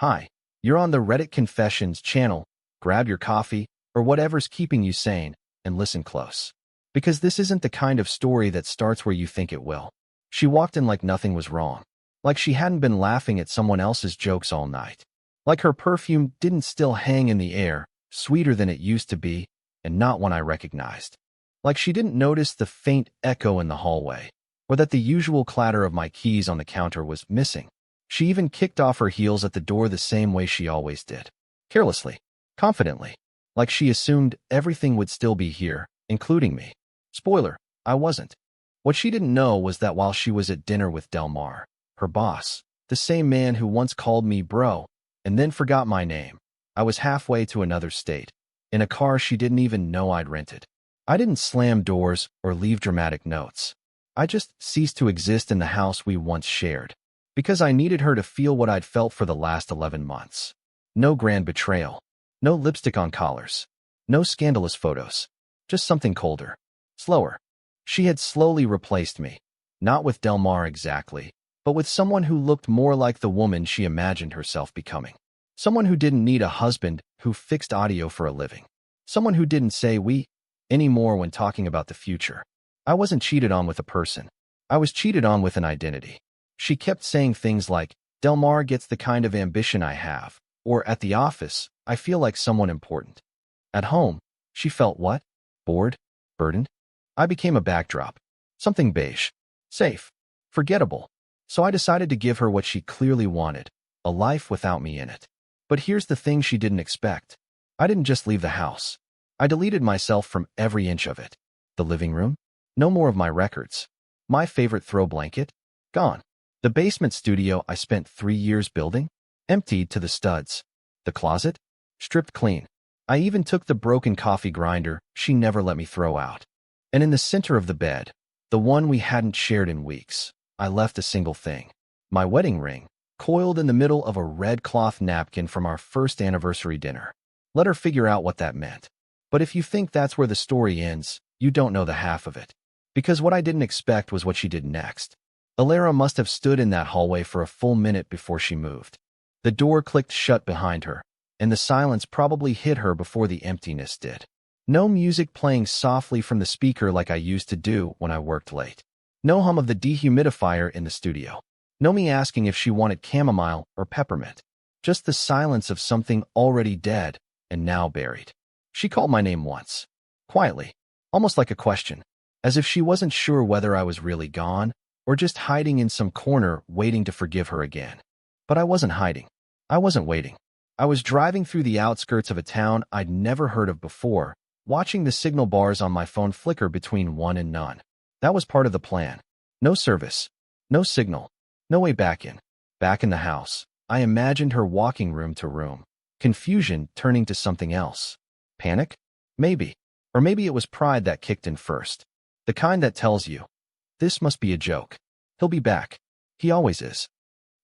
Hi, you're on the Reddit Confessions channel. Grab your coffee or whatever's keeping you sane and listen close. Because this isn't the kind of story that starts where you think it will. She walked in like nothing was wrong. Like she hadn't been laughing at someone else's jokes all night. Like her perfume didn't still hang in the air, sweeter than it used to be, and not one I recognized. Like she didn't notice the faint echo in the hallway, or that the usual clatter of my keys on the counter was missing. She even kicked off her heels at the door the same way she always did. Carelessly, confidently, like she assumed everything would still be here, including me. Spoiler, I wasn't. What she didn't know was that while she was at dinner with Delmar, her boss, the same man who once called me bro, and then forgot my name, I was halfway to another state, in a car she didn't even know I'd rented. I didn't slam doors or leave dramatic notes. I just ceased to exist in the house we once shared, because I needed her to feel what I'd felt for the last 11 months. No grand betrayal, no lipstick on collars, no scandalous photos, just something colder, slower. She had slowly replaced me, not with Delmar exactly, but with someone who looked more like the woman she imagined herself becoming. Someone who didn't need a husband who fixed audio for a living. Someone who didn't say we anymore when talking about the future. I wasn't cheated on with a person. I was cheated on with an identity. She kept saying things like, Delmar gets the kind of ambition I have, or at the office, I feel like someone important. At home, she felt what? Bored? Burdened? I became a backdrop. Something beige. Safe. Forgettable. So I decided to give her what she clearly wanted, a life without me in it. But here's the thing she didn't expect. I didn't just leave the house. I deleted myself from every inch of it. The living room? No more of my records. My favorite throw blanket? Gone. The basement studio I spent 3 years building? Emptied to the studs. The closet? Stripped clean. I even took the broken coffee grinder she never let me throw out. And in the center of the bed, the one we hadn't shared in weeks, I left a single thing. My wedding ring, coiled in the middle of a red cloth napkin from our first anniversary dinner. Let her figure out what that meant. But if you think that's where the story ends, you don't know the half of it. Because what I didn't expect was what she did next. Alara must have stood in that hallway for a full minute before she moved. The door clicked shut behind her, and the silence probably hit her before the emptiness did. No music playing softly from the speaker like I used to do when I worked late. No hum of the dehumidifier in the studio. No me asking if she wanted chamomile or peppermint. Just the silence of something already dead and now buried. She called my name once. Quietly. Almost like a question. As if she wasn't sure whether I was really gone or just hiding in some corner waiting to forgive her again. But I wasn't hiding. I wasn't waiting. I was driving through the outskirts of a town I'd never heard of before, watching the signal bars on my phone flicker between 1 and none. That was part of the plan. No service. No signal. No way back in. Back in the house. I imagined her walking room to room. Confusion turning to something else. Panic? Maybe. Or maybe it was pride that kicked in first. The kind that tells you, this must be a joke. He'll be back. He always is.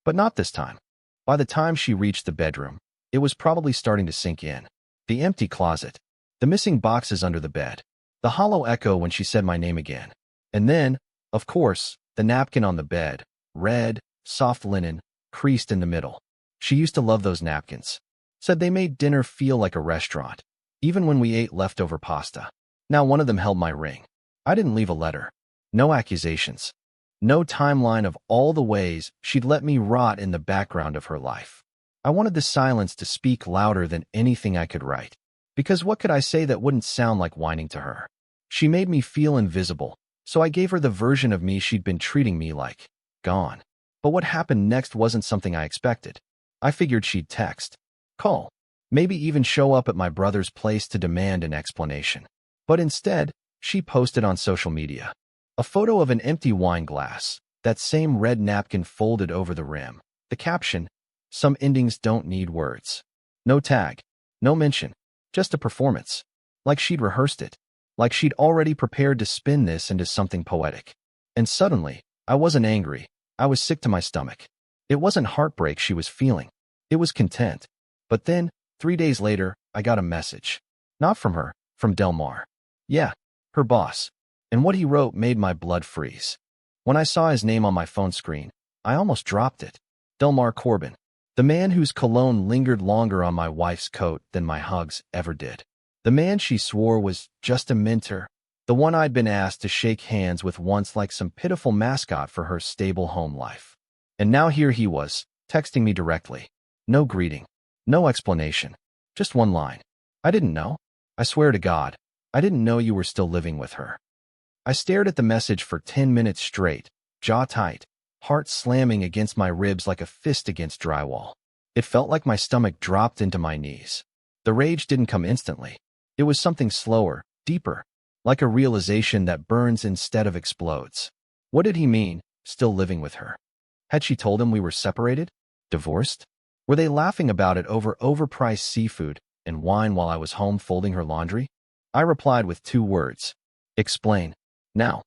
But not this time. By the time she reached the bedroom, it was probably starting to sink in. The empty closet. The missing boxes under the bed. The hollow echo when she said my name again. And then, of course, the napkin on the bed. Red, soft linen, creased in the middle. She used to love those napkins. Said they made dinner feel like a restaurant, even when we ate leftover pasta. Now one of them held my ring. I didn't leave a letter. No accusations. No timeline of all the ways she'd let me rot in the background of her life. I wanted the silence to speak louder than anything I could write. Because what could I say that wouldn't sound like whining to her? She made me feel invisible, so I gave her the version of me she'd been treating me like. Gone. But what happened next wasn't something I expected. I figured she'd text, call, maybe even show up at my brother's place to demand an explanation. But instead, she posted on social media. A photo of an empty wine glass, that same red napkin folded over the rim. The caption, some endings don't need words. No tag, no mention, just a performance. Like she'd rehearsed it. Like she'd already prepared to spin this into something poetic. And suddenly, I wasn't angry. I was sick to my stomach. It wasn't heartbreak she was feeling. It was content. But then, 3 days later, I got a message. Not from her, from Delmar. Yeah, her boss. And what he wrote made my blood freeze. When I saw his name on my phone screen, I almost dropped it. Delmar Corbin. The man whose cologne lingered longer on my wife's coat than my hugs ever did. The man she swore was just a mentor, the one I'd been asked to shake hands with once like some pitiful mascot for her stable home life. And now here he was, texting me directly. No greeting. No explanation. Just one line. I didn't know. I swear to God, I didn't know you were still living with her. I stared at the message for 10 minutes straight, jaw tight, heart slamming against my ribs like a fist against drywall. It felt like my stomach dropped into my knees. The rage didn't come instantly. It was something slower, deeper, like a realization that burns instead of explodes. What did he mean, still living with her? Had she told him we were separated? Divorced? Were they laughing about it over overpriced seafood and wine while I was home folding her laundry? I replied with 2 words. Explain. Now.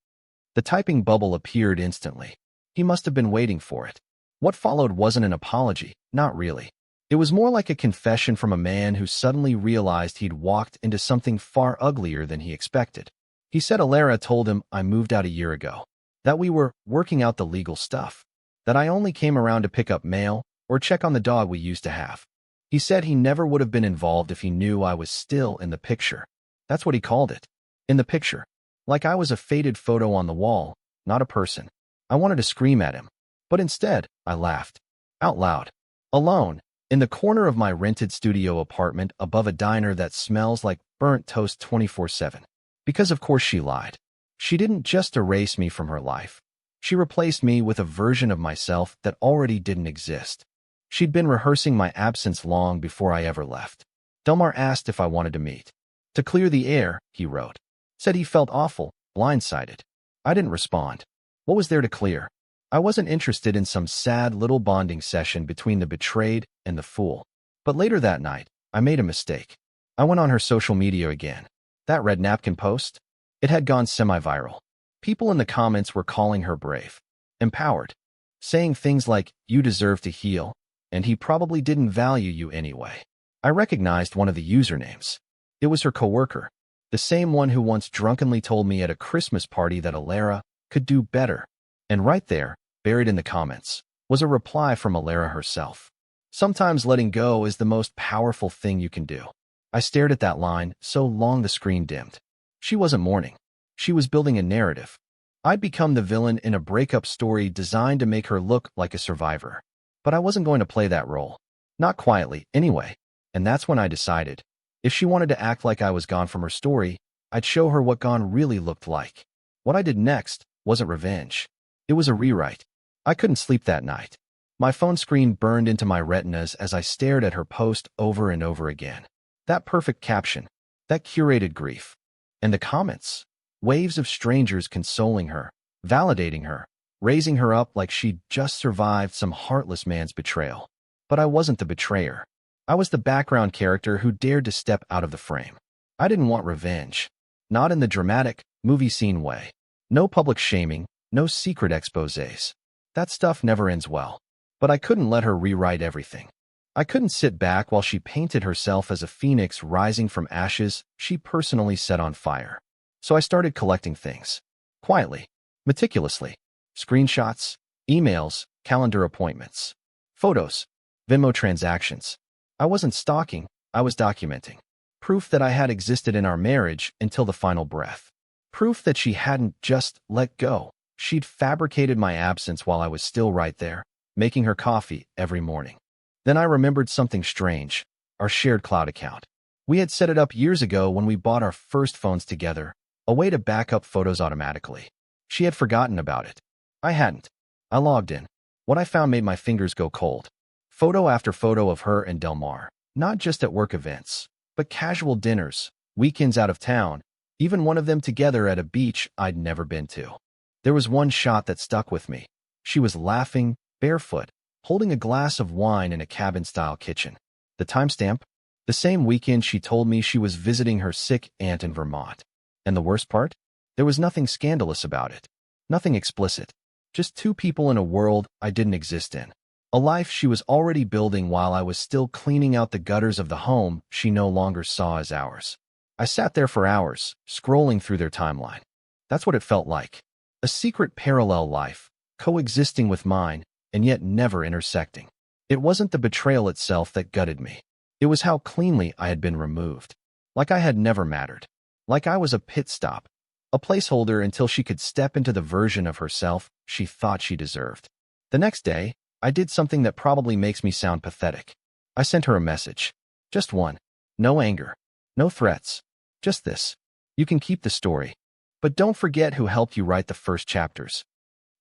The typing bubble appeared instantly. He must have been waiting for it. What followed wasn't an apology, not really. It was more like a confession from a man who suddenly realized he'd walked into something far uglier than he expected. He said Alara told him I moved out a year ago, that we were working out the legal stuff, that I only came around to pick up mail or check on the dog we used to have. He said he never would have been involved if he knew I was still in the picture. That's what he called it. In the picture. Like I was a faded photo on the wall, not a person. I wanted to scream at him, but instead, I laughed. Out loud. Alone, in the corner of my rented studio apartment above a diner that smells like burnt toast 24/7. Because of course she lied. She didn't just erase me from her life. She replaced me with a version of myself that already didn't exist. She'd been rehearsing my absence long before I ever left. Delmar asked if I wanted to meet. To clear the air, he wrote. Said he felt awful, blindsided. I didn't respond. What was there to clear? I wasn't interested in some sad little bonding session between the betrayed and the fool. But later that night, I made a mistake. I went on her social media again. That red napkin post? It had gone semi-viral. People in the comments were calling her brave, empowered, saying things like, you deserve to heal, and he probably didn't value you anyway. I recognized one of the usernames. It was her coworker, the same one who once drunkenly told me at a Christmas party that Alara could do better. And right there, buried in the comments, was a reply from Alara herself. Sometimes letting go is the most powerful thing you can do. I stared at that line so long the screen dimmed. She wasn't mourning. She was building a narrative. I'd become the villain in a breakup story designed to make her look like a survivor. But I wasn't going to play that role. Not quietly, anyway. And that's when I decided, if she wanted to act like I was gone from her story, I'd show her what gone really looked like. What I did next wasn't revenge. It was a rewrite. I couldn't sleep that night. My phone screen burned into my retinas as I stared at her post over and over again. That perfect caption, that curated grief. And the comments. Waves of strangers consoling her, validating her, raising her up like she'd just survived some heartless man's betrayal. But I wasn't the betrayer. I was the background character who dared to step out of the frame. I didn't want revenge. Not in the dramatic, movie scene way. No public shaming, no secret exposés. That stuff never ends well. But I couldn't let her rewrite everything. I couldn't sit back while she painted herself as a phoenix rising from ashes she personally set on fire. So I started collecting things. Quietly. Meticulously. Screenshots, emails, calendar appointments, photos, Venmo transactions. I wasn't stalking, I was documenting. Proof that I had existed in our marriage until the final breath. Proof that she hadn't just let go. She'd fabricated my absence while I was still right there, making her coffee every morning. Then I remembered something strange, our shared cloud account. We had set it up years ago when we bought our first phones together, a way to back up photos automatically. She had forgotten about it. I hadn't. I logged in. What I found made my fingers go cold. Photo after photo of her and Delmar, not just at work events, but casual dinners, weekends out of town, even one of them together at a beach I'd never been to. There was one shot that stuck with me. She was laughing, barefoot, holding a glass of wine in a cabin-style kitchen. The timestamp? The same weekend she told me she was visiting her sick aunt in Vermont. And the worst part? There was nothing scandalous about it. Nothing explicit. Just 2 people in a world I didn't exist in. A life she was already building while I was still cleaning out the gutters of the home she no longer saw as ours. I sat there for hours, scrolling through their timeline. That's what it felt like. A secret parallel life, coexisting with mine, and yet never intersecting. It wasn't the betrayal itself that gutted me. It was how cleanly I had been removed. Like I had never mattered. Like I was a pit stop. A placeholder until she could step into the version of herself she thought she deserved. The next day, I did something that probably makes me sound pathetic. I sent her a message. Just one. No anger. No threats. Just this. You can keep the story. But don't forget who helped you write the first chapters.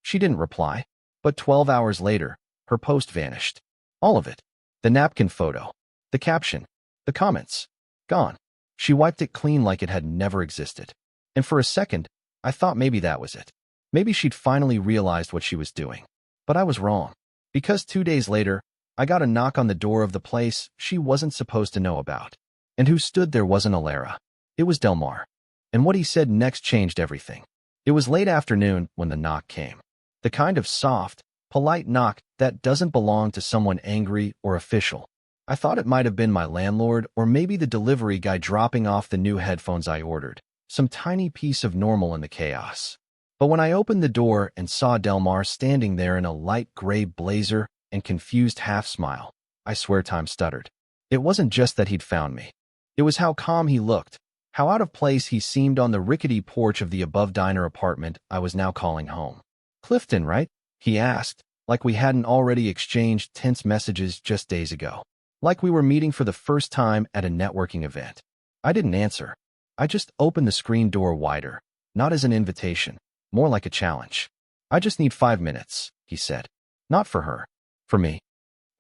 She didn't reply. But 12 hours later, her post vanished. All of it. The napkin photo. The caption. The comments. Gone. She wiped it clean like it had never existed. And for a second, I thought maybe that was it. Maybe she'd finally realized what she was doing. But I was wrong. Because 2 days later, I got a knock on the door of the place she wasn't supposed to know about. And who stood there wasn't Alara. It was Delmar. And what he said next changed everything. It was late afternoon when the knock came. The kind of soft, polite knock that doesn't belong to someone angry or official. I thought it might have been my landlord or maybe the delivery guy dropping off the new headphones I ordered. Some tiny piece of normal in the chaos. But when I opened the door and saw Delmar standing there in a light gray blazer and confused half-smile, I swear time stuttered. It wasn't just that he'd found me. It was how calm he looked, how out of place he seemed on the rickety porch of the above-diner apartment I was now calling home. Clifton, right? He asked, like we hadn't already exchanged tense messages just days ago. Like we were meeting for the first time at a networking event. I didn't answer. I just opened the screen door wider, not as an invitation, more like a challenge. I just need 5 minutes, he said. Not for her. For me.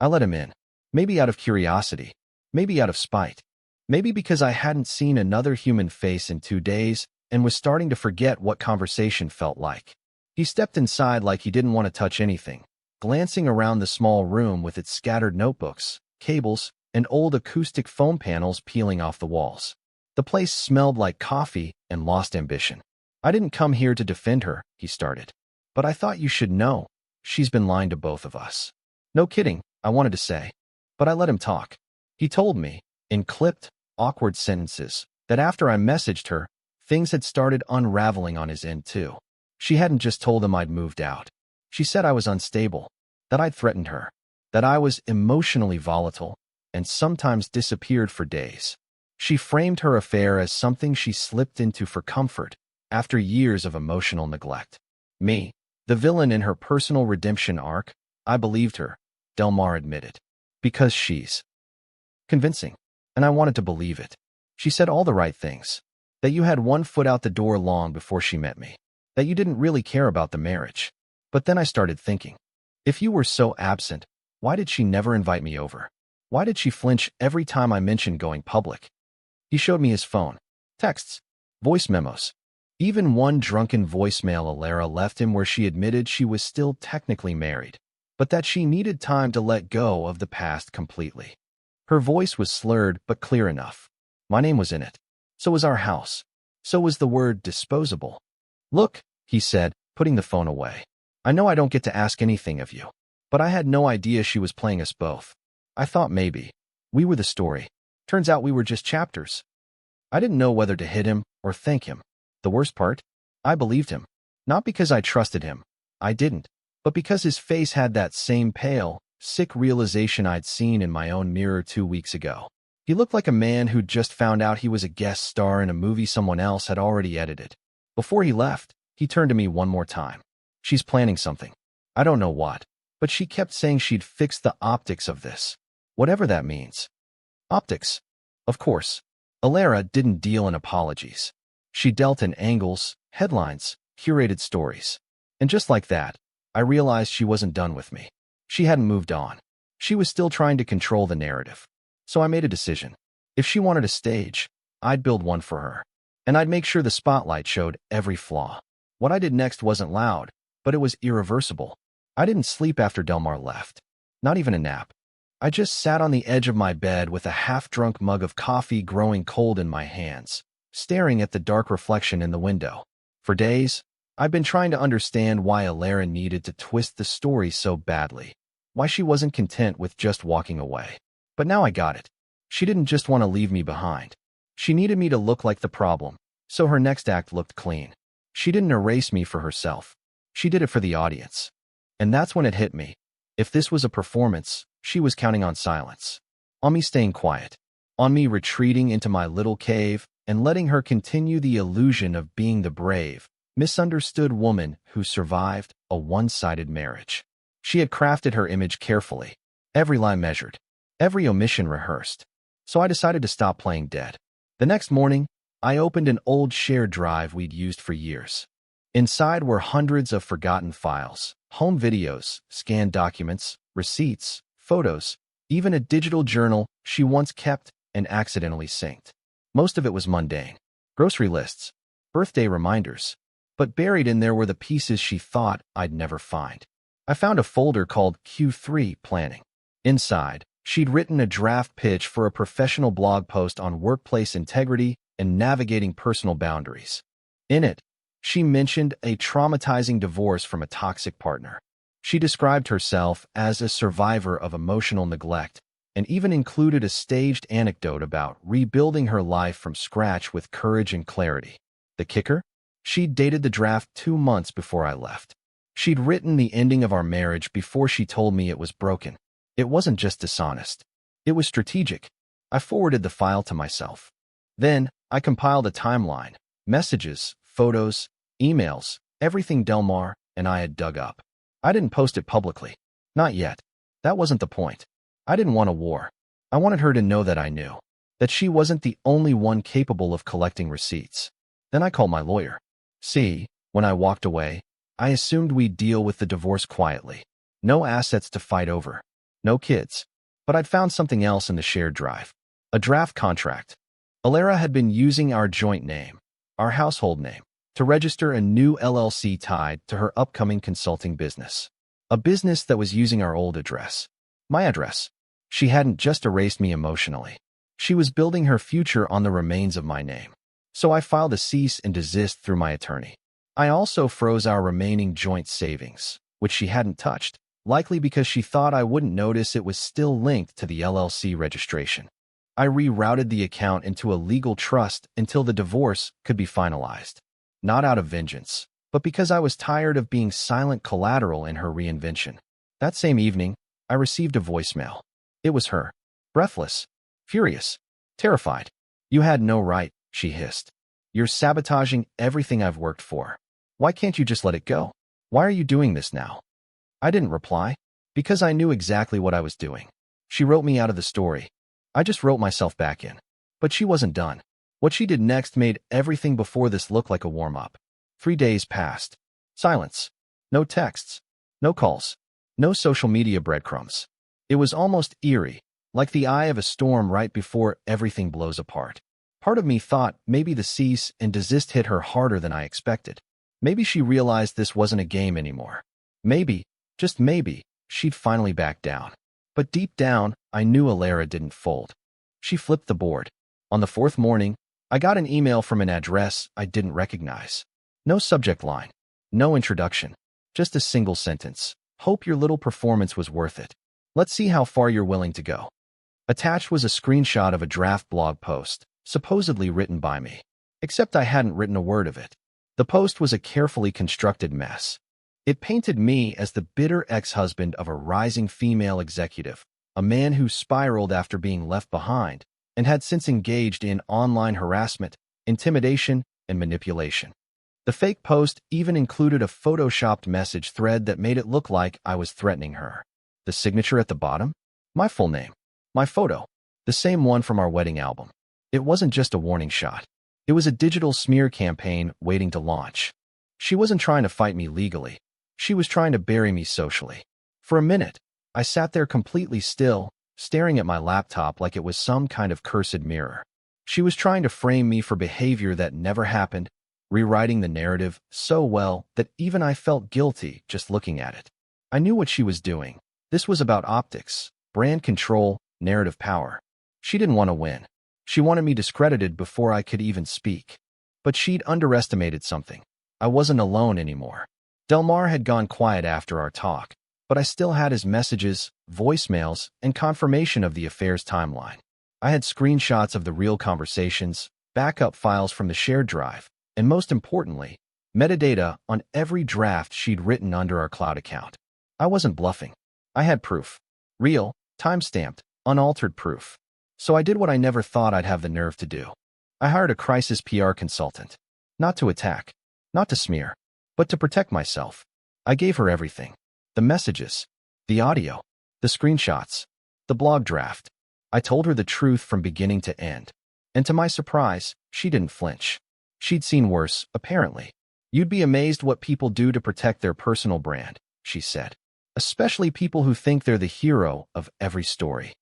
I let him in. Maybe out of curiosity. Maybe out of spite. Maybe because I hadn't seen another human face in 2 days and was starting to forget what conversation felt like. He stepped inside like he didn't want to touch anything, glancing around the small room with its scattered notebooks, cables, and old acoustic foam panels peeling off the walls. The place smelled like coffee and lost ambition. I didn't come here to defend her, he started. But I thought you should know. She's been lying to both of us. No kidding, I wanted to say. But I let him talk. He told me, in clipped, awkward sentences, that after I messaged her, things had started unraveling on his end too. She hadn't just told him I'd moved out. She said I was unstable, that I'd threatened her, that I was emotionally volatile, and sometimes disappeared for days. She framed her affair as something she slipped into for comfort after years of emotional neglect. Me, the villain in her personal redemption arc, I believed her, Delmar admitted. Because she's convincing, and I wanted to believe it. She said all the right things. That you had one foot out the door long before she met me. That you didn't really care about the marriage. But then I started thinking, if you were so absent, why did she never invite me over? Why did she flinch every time I mentioned going public? He showed me his phone, texts, voice memos, even one drunken voicemail Alara left him where she admitted she was still technically married, but that she needed time to let go of the past completely. Her voice was slurred but clear enough. My name was in it. So was our house. So was the word disposable. Look, he said, putting the phone away. I know I don't get to ask anything of you, but I had no idea she was playing us both. I thought maybe we were the story. Turns out we were just chapters. I didn't know whether to hit him or thank him. The worst part? I believed him. Not because I trusted him. I didn't. But because his face had that same pale, sick realization I'd seen in my own mirror 2 weeks ago. He looked like a man who'd just found out he was a guest star in a movie someone else had already edited. Before he left, he turned to me one more time. She's planning something. I don't know what, but she kept saying she'd fix the optics of this. Whatever that means. Optics. Of course. Alara didn't deal in apologies. She dealt in angles, headlines, curated stories. And just like that, I realized she wasn't done with me. She hadn't moved on. She was still trying to control the narrative. So I made a decision. If she wanted a stage, I'd build one for her. And I'd make sure the spotlight showed every flaw. What I did next wasn't loud, but it was irreversible. I didn't sleep after Delmar left. Not even a nap. I just sat on the edge of my bed with a half-drunk mug of coffee growing cold in my hands, staring at the dark reflection in the window. For days, I've been trying to understand why Alara needed to twist the story so badly. Why she wasn't content with just walking away. But now I got it. She didn't just want to leave me behind. She needed me to look like the problem, so her next act looked clean. She didn't erase me for herself. She did it for the audience. And that's when it hit me. If this was a performance, she was counting on silence. On me staying quiet. On me retreating into my little cave and letting her continue the illusion of being the brave, misunderstood woman who survived a one-sided marriage. She had crafted her image carefully, every line measured, every omission rehearsed. So I decided to stop playing dead. The next morning, I opened an old shared drive we'd used for years. Inside were hundreds of forgotten files, home videos, scanned documents, receipts, photos, even a digital journal she once kept and accidentally synced. Most of it was mundane. Grocery lists, birthday reminders. But buried in there were the pieces she thought I'd never find. I found a folder called Q3 Planning. Inside, she'd written a draft pitch for a professional blog post on workplace integrity and navigating personal boundaries. In it, she mentioned a traumatizing divorce from a toxic partner. She described herself as a survivor of emotional neglect and even included a staged anecdote about rebuilding her life from scratch with courage and clarity. The kicker? She'd dated the draft 2 months before I left. She'd written the ending of our marriage before she told me it was broken. It wasn't just dishonest. It was strategic. I forwarded the file to myself. Then, I compiled a timeline, messages, photos, emails, everything Delmar and I had dug up. I didn't post it publicly. Not yet. That wasn't the point. I didn't want a war. I wanted her to know that I knew, that she wasn't the only one capable of collecting receipts. Then I called my lawyer. See, when I walked away, I assumed we'd deal with the divorce quietly. No assets to fight over. No kids. But I'd found something else in the shared drive. A draft contract. Alara had been using our joint name, our household name, to register a new LLC tied to her upcoming consulting business. A business that was using our old address. My address. She hadn't just erased me emotionally. She was building her future on the remains of my name. So I filed a cease and desist through my attorney. I also froze our remaining joint savings, which she hadn't touched, likely because she thought I wouldn't notice it was still linked to the LLC registration. I rerouted the account into a legal trust until the divorce could be finalized. Not out of vengeance, but because I was tired of being silent collateral in her reinvention. That same evening, I received a voicemail. It was her. Breathless, furious, terrified. "You had no right," she hissed. "You're sabotaging everything I've worked for. Why can't you just let it go? Why are you doing this now?" I didn't reply, because I knew exactly what I was doing. She wrote me out of the story. I just wrote myself back in. But she wasn't done. What she did next made everything before this look like a warm-up. 3 days passed. Silence. No texts. No calls. No social media breadcrumbs. It was almost eerie, like the eye of a storm right before everything blows apart. Part of me thought maybe the cease and desist hit her harder than I expected. Maybe she realized this wasn't a game anymore. Maybe, just maybe, she'd finally back down. But deep down, I knew Alara didn't fold. She flipped the board. On the 4th morning, I got an email from an address I didn't recognize. No subject line. No introduction. Just a single sentence. "Hope your little performance was worth it. Let's see how far you're willing to go." Attached was a screenshot of a draft blog post, supposedly written by me. Except I hadn't written a word of it. The post was a carefully constructed mess. It painted me as the bitter ex-husband of a rising female executive, a man who spiraled after being left behind and had since engaged in online harassment, intimidation, and manipulation. The fake post even included a photoshopped message thread that made it look like I was threatening her. The signature at the bottom? My full name. My photo. The same one from our wedding album. It wasn't just a warning shot. It was a digital smear campaign waiting to launch. She wasn't trying to fight me legally. She was trying to bury me socially. For a minute, I sat there completely still, staring at my laptop like it was some kind of cursed mirror. She was trying to frame me for behavior that never happened, rewriting the narrative so well that even I felt guilty just looking at it. I knew what she was doing. This was about optics, brand control, narrative power. She didn't want to win. She wanted me discredited before I could even speak. But she'd underestimated something. I wasn't alone anymore. Delmar had gone quiet after our talk, but I still had his messages, voicemails, and confirmation of the affair's timeline. I had screenshots of the real conversations, backup files from the shared drive, and most importantly, metadata on every draft she'd written under our cloud account. I wasn't bluffing. I had proof. Real, time-stamped, unaltered proof. So I did what I never thought I'd have the nerve to do. I hired a crisis PR consultant. Not to attack, not to smear, but to protect myself. I gave her everything. The messages, the audio, the screenshots, the blog draft. I told her the truth from beginning to end. And to my surprise, she didn't flinch. She'd seen worse, apparently. You'd be amazed what people do to protect their personal brand, she said. Especially people who think they're the hero of every story.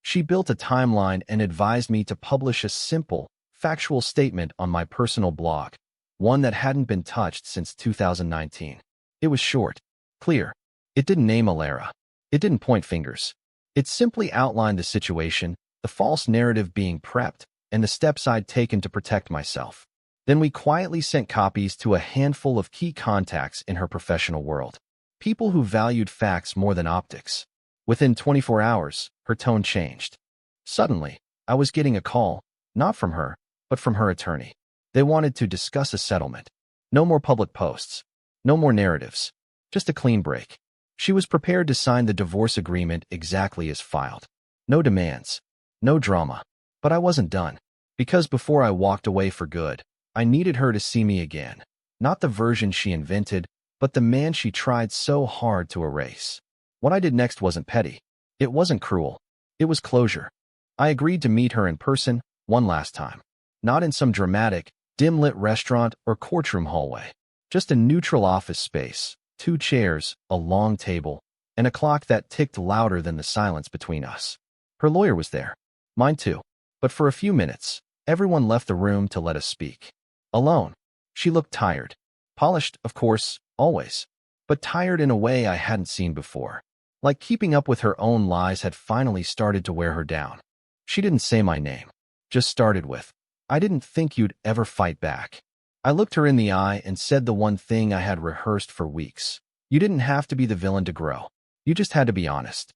She built a timeline and advised me to publish a simple, factual statement on my personal blog, one that hadn't been touched since 2019. It was short, clear. It didn't name Alara. It didn't point fingers. It simply outlined the situation, the false narrative being prepped, and the steps I'd taken to protect myself. Then we quietly sent copies to a handful of key contacts in her professional world. People who valued facts more than optics. Within 24 hours, her tone changed. Suddenly, I was getting a call, not from her, but from her attorney. They wanted to discuss a settlement. No more public posts. No more narratives. Just a clean break. She was prepared to sign the divorce agreement exactly as filed. No demands. No drama. But I wasn't done. Because before I walked away for good, I needed her to see me again. Not the version she invented, but the man she tried so hard to erase. What I did next wasn't petty. It wasn't cruel. It was closure. I agreed to meet her in person, one last time. Not in some dramatic, dim-lit restaurant or courtroom hallway. Just a neutral office space, 2 chairs, a long table, and a clock that ticked louder than the silence between us. Her lawyer was there. Mine too. But for a few minutes, everyone left the room to let us speak. Alone. She looked tired. Polished, of course, always. But tired in a way I hadn't seen before. Like keeping up with her own lies had finally started to wear her down. She didn't say my name. Just started with, "I didn't think you'd ever fight back." I looked her in the eye and said the one thing I had rehearsed for weeks. You didn't have to be the villain to grow. You just had to be honest.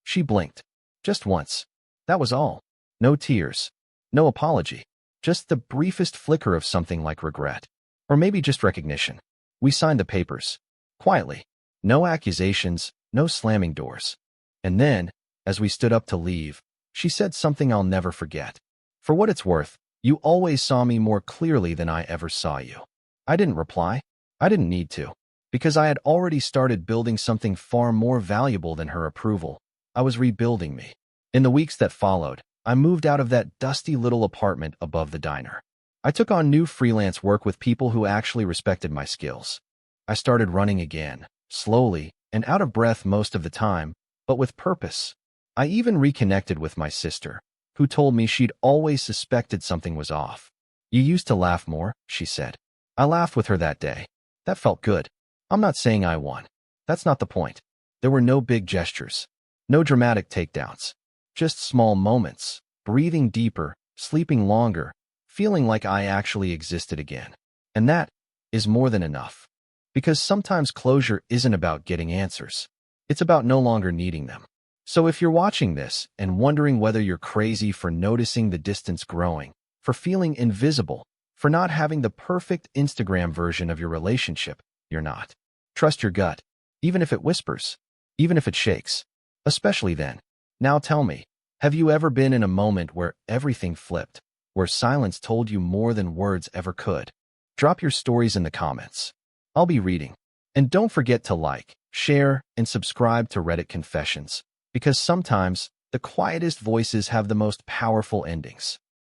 She blinked. Just once. That was all. No tears. No apology. Just the briefest flicker of something like regret. Or maybe just recognition. We signed the papers. Quietly. No accusations, no slamming doors. And then, as we stood up to leave, she said something I'll never forget. "For what it's worth, you always saw me more clearly than I ever saw you." I didn't reply. I didn't need to. Because I had already started building something far more valuable than her approval. I was rebuilding me. In the weeks that followed, I moved out of that dusty little apartment above the diner. I took on new freelance work with people who actually respected my skills. I started running again, slowly and out of breath most of the time, but with purpose. I even reconnected with my sister, who told me she'd always suspected something was off. "You used to laugh more," she said. I laughed with her that day. That felt good. I'm not saying I won. That's not the point. There were no big gestures. No dramatic takedowns. Just small moments, breathing deeper, sleeping longer, feeling like I actually existed again. And that is more than enough. Because sometimes closure isn't about getting answers. It's about no longer needing them. So if you're watching this and wondering whether you're crazy for noticing the distance growing, for feeling invisible, for not having the perfect Instagram version of your relationship, you're not. Trust your gut, even if it whispers, even if it shakes. Especially then. Now tell me, have you ever been in a moment where everything flipped, where silence told you more than words ever could? Drop your stories in the comments. I'll be reading. And don't forget to like, share, and subscribe to Reddit Confessions, because sometimes the quietest voices have the most powerful endings.